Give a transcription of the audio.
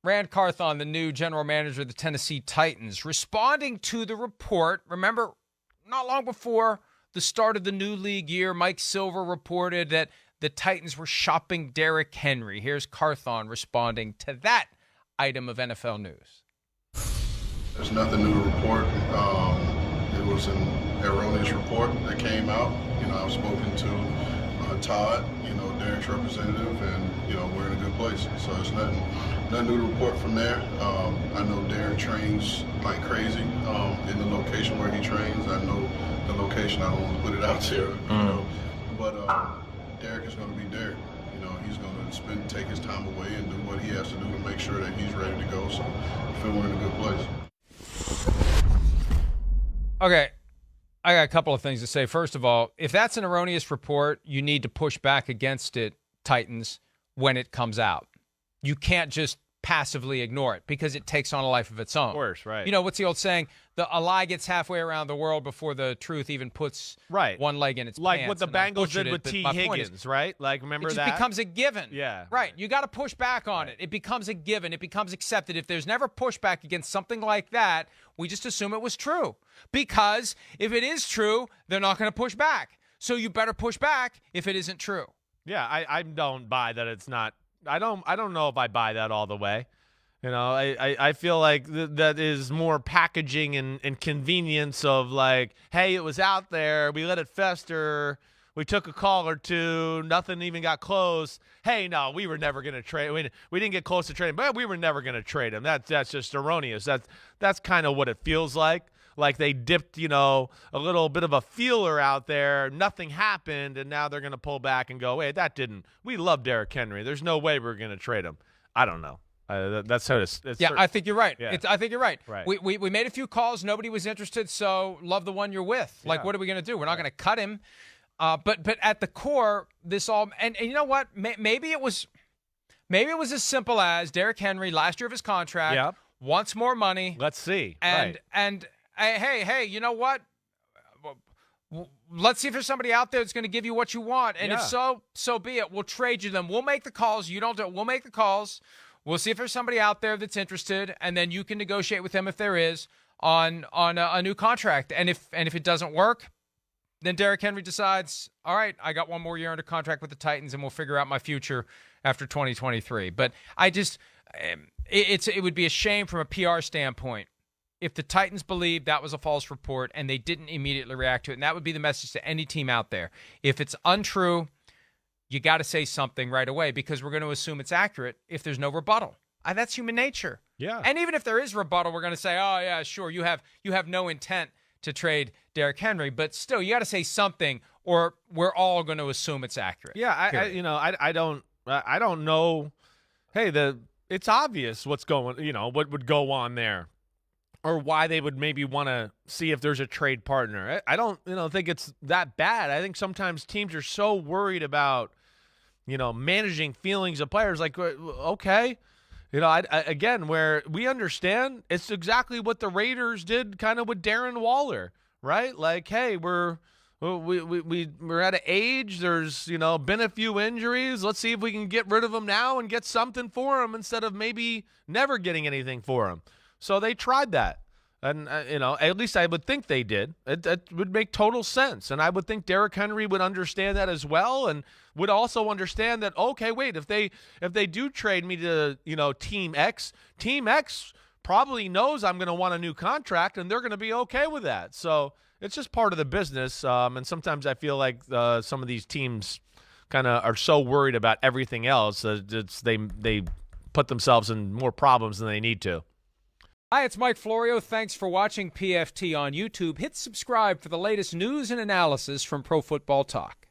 Ran Carthon, the new general manager of the Tennessee Titans, responding to the report. Remember, not long before the start of the new league year, Mike Silver reported that the Titans were shopping Derrick Henry. Here's Carthon responding to that item of NFL news. There's nothing new to report. It was an erroneous report that came out. I've spoken to Todd, Derrick's representative, and, we're in a good place. So it's nothing new to report from there. I know Derrick trains like crazy in the location where he trains. I know the location. I don't want to put it out there, But Derrick is going to be Derrick. He's going to take his time away and do what he has to do to make sure that he's ready to go. So I feel we're in a good place. Okay. I got a couple of things to say. First of all, if that's an erroneous report, you need to push back against it, Titans, when it comes out. You can't just passively ignore it because it takes on a life of its own. Of course, right. What's the old saying? A lie gets halfway around the world before the truth even puts one leg in its pants. Like what the Bengals did with T. Higgins, right? Like, remember that? It just becomes a given. Yeah. Right. You got to push back on it. It becomes a given. It becomes accepted. If there's never pushback against something like that, we just assume it was true. Because if it is true, they're not going to push back. So you better push back if it isn't true. Yeah, I don't buy that it's not. I don't know if I buy that all the way. I feel like that is more packaging and convenience of like, hey, it was out there. We let it fester. We took a call or two. Nothing even got close. Hey, no, we were never going to trade. We didn't get close to trading, but we were never going to trade him. That's just erroneous. That's kind of what it feels like. Like they dipped, a little bit of a feeler out there. Nothing happened, and now they're going to pull back and go, wait, that didn't. We love Derrick Henry. There's no way we're going to trade him. I don't know. That's how it's I think you're right. Yeah. I think you're right. Right. We made a few calls. Nobody was interested, so love the one you're with. Yeah. Like, what are we going to do? We're not going to cut him. But at the core, this all and you know what? Maybe it was as simple as Derrick Henry, last year of his contract, wants more money. Let's see. And hey, you know what? Let's see if there's somebody out there that's going to give you what you want. And if so be it. We'll trade you them. We'll make the calls. You don't do it. We'll make the calls. We'll see if there's somebody out there that's interested, and then you can negotiate with them if there is on a new contract. And if it doesn't work, then Derrick Henry decides, all right, I got one more year under contract with the Titans, and we'll figure out my future after 2023. But it would be a shame from a PR standpoint if the Titans believed that was a false report and they didn't immediately react to it. And that would be the message to any team out there. If it's untrue, you got to say something right away because we're going to assume it's accurate if there's no rebuttal. That's human nature. Yeah. And even if there is rebuttal, we're going to say, oh, yeah, sure, you have no intent to trade Derrick Henry. But still, you got to say something or we're all going to assume it's accurate. Yeah, I don't know. Hey, it's obvious what's going, what would go on there. Or why they would maybe want to see if there's a trade partner. I don't, think it's that bad. I think sometimes teams are so worried about, managing feelings of players. Like, okay, again, where we understand, it's exactly what the Raiders did, kind of with Darren Waller, right? Like, hey, we're at an age. There's been a few injuries. Let's see if we can get rid of him now and get something for him instead of maybe never getting anything for him. So they tried that, and at least I would think they did. It would make total sense, and I would think Derrick Henry would understand that as well, and would also understand that. Okay, wait, if they do trade me to Team X probably knows I'm going to want a new contract, and they're going to be okay with that. So it's just part of the business, and sometimes I feel like some of these teams kind of are so worried about everything else that they put themselves in more problems than they need to. Hi, it's Mike Florio. Thanks for watching PFT on YouTube. Hit subscribe for the latest news and analysis from Pro Football Talk.